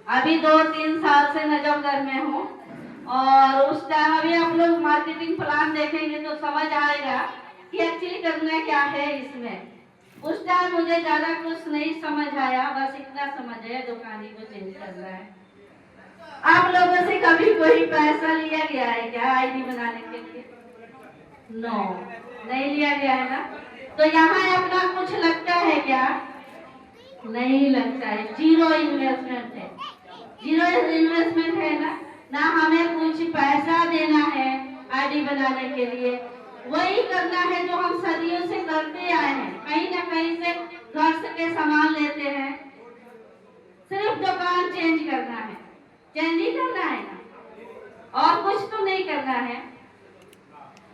अभी 2-3 साल से नजफगढ़ में हूँ। और उस टाइम अभी आप लोग मार्केटिंग प्लान देखेंगे तो समझ आएगा कि एक्चुअली करना क्या है इसमें। उस टाइम मुझे ज्यादा कुछ नहीं समझ आया, बस इतना समझ आया दुकानी को चेंज करना है। आप लोगों से कभी कोई पैसा लिया गया है क्या आईडी बनाने के लिए? नो, नहीं लिया गया है ना। तो यहाँ अपना कुछ लगता है क्या? नहीं लगता है। जीरो इन्वेस्टमेंट है, जीरो इन्वेस्टमेंट है ना हमें कुछ पैसा देना है आईडी बनाने के लिए। वही करना है जो हम सदियों से करते आए हैं। कहीं ना कहीं से घर से के सामान लेते हैं, सिर्फ दुकान चेंज करना है, चेंज ही करना है ना, और कुछ तो नहीं करना है।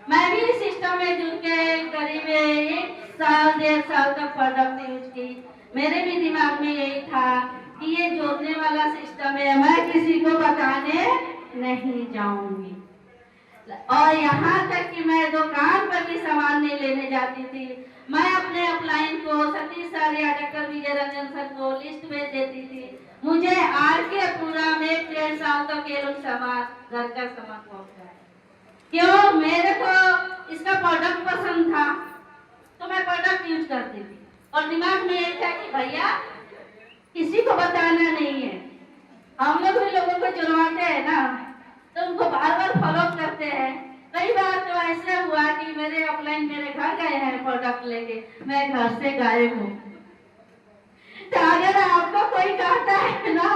मैं भी इस सिस्टम में जुड़ के करीब 1 साल 1.5 साल तक प्रोडक्ट यूज की। मेरे भी दिमाग में यही था कि ये जोड़ने वाला सिस्टम है, मैं किसी को बताने नहीं जाऊंगी। और यहाँ तक कि मैं दुकान पर भी सामान नहीं लेने जाती थी। मैं अपने अपलाइन को सतीश सर या डॉक्टर विजय रंजन सर को लिस्ट भेज देती थी। मुझे आर के पूरा में 1.5 साल तक ये लोग सामान, घर का सामान पहुंचाए। क्यों? मेरे को इसका प्रोडक्ट पसंद था तो मैं प्रोडक्ट यूज करती थी, और दिमाग में ये था कि भैया किसी को बताना नहीं है। हम लोग भी लोगों को चुनवाते हैं ना, तो उनको बार बार फॉलो करते हैं। कई बार तो ऐसे हुआ कि मेरे अपलाइन मेरे घर गए हैं प्रोडक्ट लेके, मैं घर से गायब हूँ। तो अगर आपको कोई कहता है ना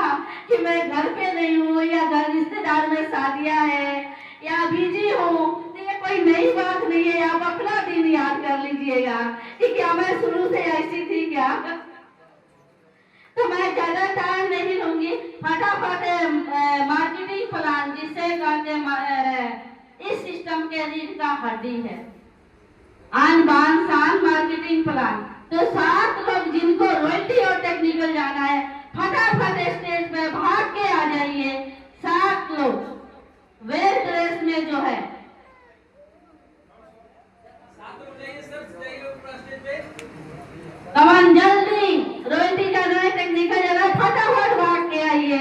कि मैं घर पे नहीं हूँ, या घर रिश्तेदार में शादियां है, या बिजी हूँ, तो ये कोई नई बात नहीं है। आप अपना दिन याद कर लीजिएगा कि क्या मैं शुरू से ऐसी थी क्या। तो मैं ज्यादा टाइम नहीं लूंगी, फटाफट मार्केटिंग प्लान जिसे कहते इस सिस्टम के रीढ़ का हड्डी है, आन बान शान मार्केटिंग प्लान। तो 7 लोग जिनको रॉयल्टी और टेक्निकल जाना है, फटाफट स्टेज पे भाग के आ जाइए। 7 लोग वेल ड्रेस में जो है, कमान जल्दी रॉयल्टी जाना है, टेक्निकल जाना है, फटाफट भाग के आइए।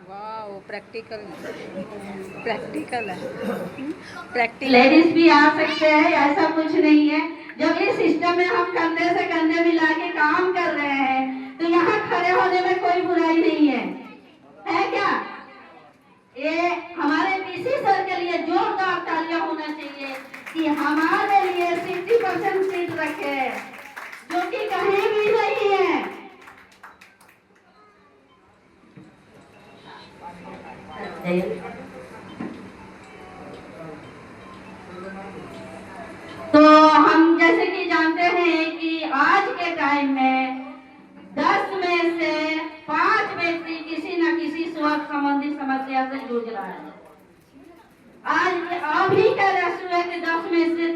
वाह, प्रैक्टिकल प्रैक्टिकल है, प्रैक्टिकल। लेडीज भी आ सकते हैं, ऐसा कुछ नहीं है। जब इस सिस्टम में हम कंधे से कंधे मिला के काम कर रहे हैं, तो यहाँ खड़े होने में कोई बुराई नहीं है, है क्या? ये हमारे पीसी सर के लिए जोरदार तालियां होना चाहिए कि हमारे लिए 60% सीट रखे, जो कि कहीं भी नहीं है। तो हम जैसे कि जानते हैं कि आज के टाइम में 10 में से 5 व्यक्ति किसी न किसी स्वास्थ्य संबंधी समस्या से जूझ रहा है। आज अभी का रेशो है कि 10 में से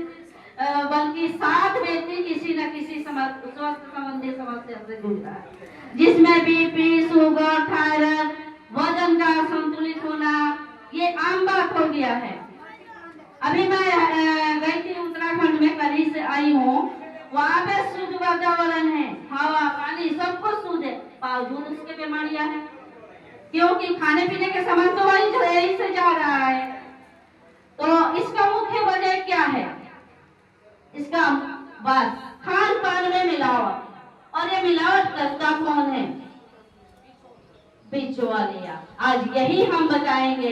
बल्कि 7 व्यक्ति किसी न किसी स्वास्थ्य संबंधी समस्या से जूझ रहा है, जिसमें बीपी, शुगर, थायराइड, वजन का संतुलित होना, ये आम बात हो गया है। अभी मैं गई थी उत्तराखंड में, कहीं से आई हूँ। वहाँ पे शुद्ध वातावरण है, हवा पानी सब कुछ शुद्ध है, बावजूद उसके बीमारियां हैं। क्योंकि खाने पीने के सामान तो वही से जा रहा है। तो इसका मुख्य वजह क्या है? इसका बस खान पान में मिलावट, और ये मिलावट करता कौन है? बिचौलिया। आज यही हम बताएंगे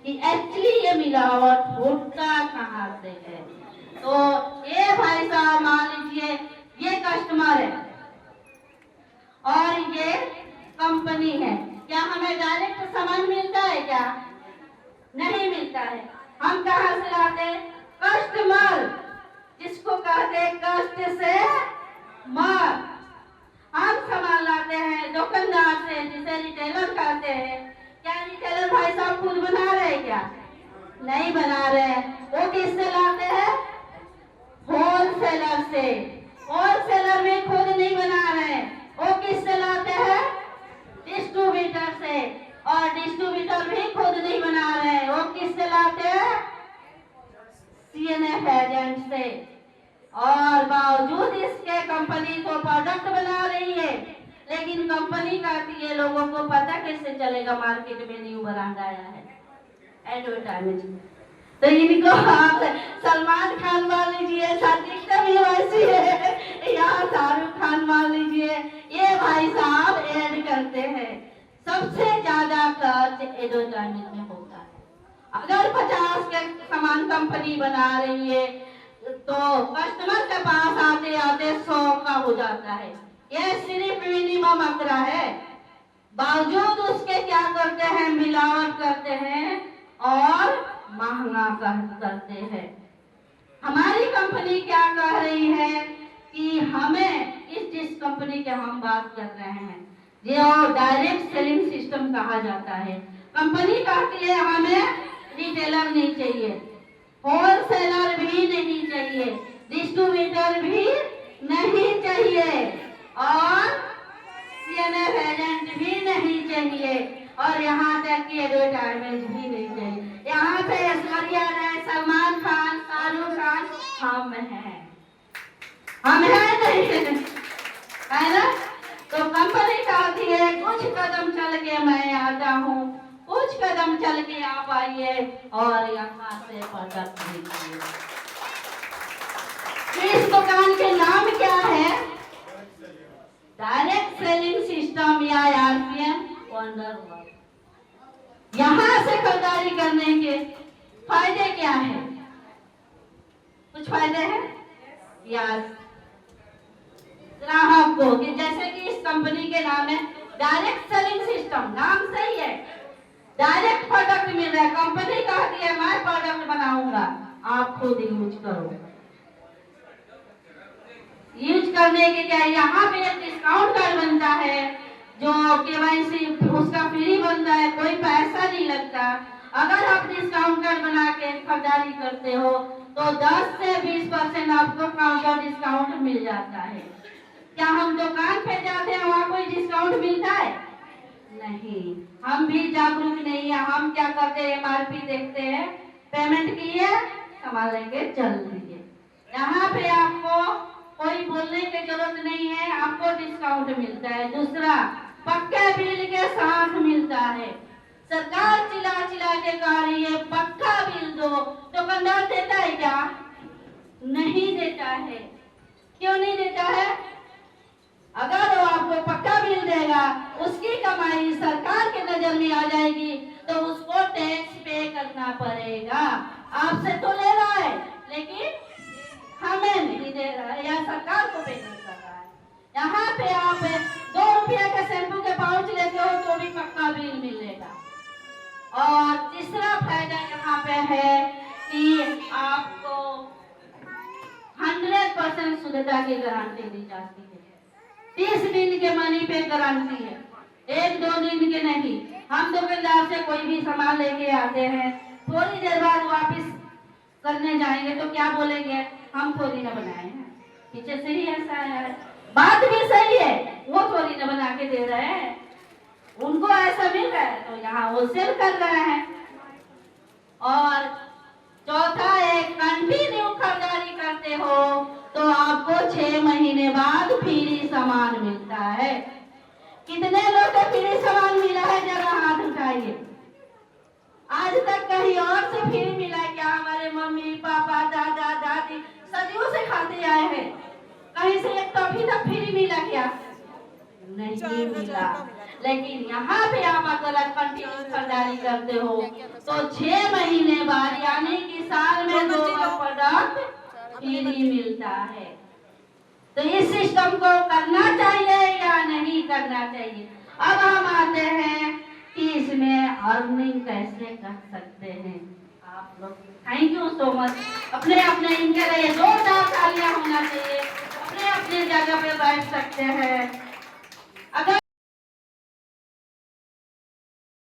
कि एक्चुअली ये मिलावट होता कहाँ से है। तो ये भाई साहब मान लीजिए ये कस्टमर है और ये कंपनी है, क्या हमें डायरेक्ट सामान मिलता है क्या? नहीं मिलता है। हम कहाँ से लाते हैं? कस्टमर, जिसको कहते हैं कष्ट से मार। हम सामान लाते हैं दुकानदार से, जिसे रिटेलर कहते हैं। क्या रिटेलर भाई साहब खुद बना रहे हैं क्या? नहीं बना रहे। वो किससे लाते हैं? होलसेलर से। होलसेलर भी खुद नहीं बना रहे, वो किससे लाते हैं? डिस्ट्रीब्यूटर से। और डिस्ट्रीब्यूटर भी खुद नहीं बना रहे, वो किससे लाते हैं? सीएनएफ एजेंट से। और बावजूद इसके कंपनी को प्रोडक्ट बना रही है, लेकिन कंपनी कहती है लोगों को पता कैसे चलेगा मार्केट में न्यू ब्रांड आया है, एडवर्टाइजमेंट। तो इनको आप सलमान खान मान लीजिए, सात्विकता भी वैसी है, यहाँ शाहरुख खान मान लीजिए, ये भाई साहब ऐड करते हैं। सबसे ज्यादा खर्च एडवर्टाइजमेंट में होता है। अगर 50 के सामान कंपनी बना रही है तो कस्टमर के पास आते आते 100 का हो जाता है। ये सिर्फ मिनिमम आंकड़ा है। बावजूद उसके क्या करते हैं, मिलावट करते हैं और महंगा करते हैं। हमारी कंपनी क्या कह रही है कि हमें जिस कंपनी के हम बात कर रहे हैं जो डायरेक्ट सेलिंग सिस्टम कहा जाता है, कंपनी कहती है हमें रिटेलर नहीं चाहिए, होलसेलर भी नहीं चाहिए, डिस्ट्रीब्यूटर भी नहीं चाहिए और सीएनएफ एजेंट भी नहीं चाहिए और यहाँ तक कि एडवर्टाइजमेंट भी नहीं चाहिए। यहाँ पे ऐश्वर्या राय, सलमान खान, शाहरुख खान हम हैं नहीं है ना। तो कंपनी कहती है कुछ कदम चल के मैं आता हूँ, कुछ कदम चल के आप आइए और यहाँ से प्रोडक्ट लीजिए। इस दुकान के नाम क्या है? डायरेक्ट सेलिंग सिस्टम या आरपीएम वंडर। यहाँ से खरीदारी करने के फायदे क्या है? कुछ फायदे हैं यार ग्राहक को, कि जैसे कि इस कंपनी के नाम है डायरेक्ट सेलिंग सिस्टम, नाम सही है, डायरेक्ट प्रोडक्ट मिल रहा है। कंपनी कहती है मैं प्रोडक्ट बनाऊंगा, आप खुद यूज करो। यूज करने के क्या, यहाँ पे एक डिस्काउंट कार्ड बनता है जो केवाईसी उसका फ्री बनता है, कोई पैसा नहीं लगता। अगर आप डिस्काउंट कार्ड बना के खरीदारी करते हो तो 10 से 20% आपको काउंटर डिस्काउंट मिल जाता है। क्या हम दुकान पे जाते हैं वहाँ कोई डिस्काउंट मिलता है? नहीं, हम भी जागरूक नहीं है। हम क्या करते हैं, एमआरपी देखते हैं, पेमेंट किए, सामान लेके चल दीजिए। यहाँ पे आपको कोई बोलने की जरूरत नहीं है, आपको डिस्काउंट मिलता है। दूसरा, पक्के बिल के साथ मिलता है। सरकार चिल्ला चिल्ला के कह रही है पक्का बिल दो, दुकानदार देता है क्या? नहीं देता है। क्यों नहीं देता है? अगर वो आपको पक्का बिल देगा, उसकी कमाई सरकार के नजर में आ जाएगी तो उसको टैक्स पे करना पड़ेगा। आपसे तो ले रहा है लेकिन हमें नहीं दे रहा है या सरकार को पे नहीं कर रहा है। यहाँ पे आप 2 रुपये के शैम्पू के पाउच लेते हो तो भी पक्का बिल मिलेगा। और तीसरा फायदा यहाँ पे है कि आपको 100% शुद्धता की गारंटी दी जाती है। 30 दिन के मनी पे गारंटी है, 1-2 दिन के नहीं। हम दुकानदार से कोई भी सामान लेके आते हैं, थोड़ी देर बाद वापस करने जाएंगे तो क्या बोलेंगे, हम थोड़ी ना बनाए हैं, पीछे से ही ऐसा है। बात भी सही है, वो थोड़ी ना बना के दे रहे हैं, उनको ऐसा मिल रहा है तो यहाँ होलसेल कर रहे हैं। और चौथा है, कंटिन्यू खरीदारी करते हो तो आपको 6 महीने बाद फ्री सामान मिलता है। कितने लोग को फ्री सामान मिला है, जरा हाथ उठाइए। आज तक कहीं और से फ्री मिला क्या? हमारे मम्मी पापा दादा दादी सदियों से खाते आए हैं, कहीं से एक टॉफी तक फ्री मिला क्या? नहीं मिला। लेकिन यहाँ पे आप अगर कंटिन्यू खरीदारी करते हो तो 6 महीने बाद यानी कि साल में 2 प्रोडक्ट फ्री मिलता है। तो इस सिस्टम को करना चाहिए या नहीं करना चाहिए? अब हम आते हैं कि इसमें अर्निंग कैसे कर सकते हैं आप लोग। Thank you so much. अपने अपने इनके लिए 2 तालियां होना चाहिए, अपने अपने जगह पे बैठ सकते हैं।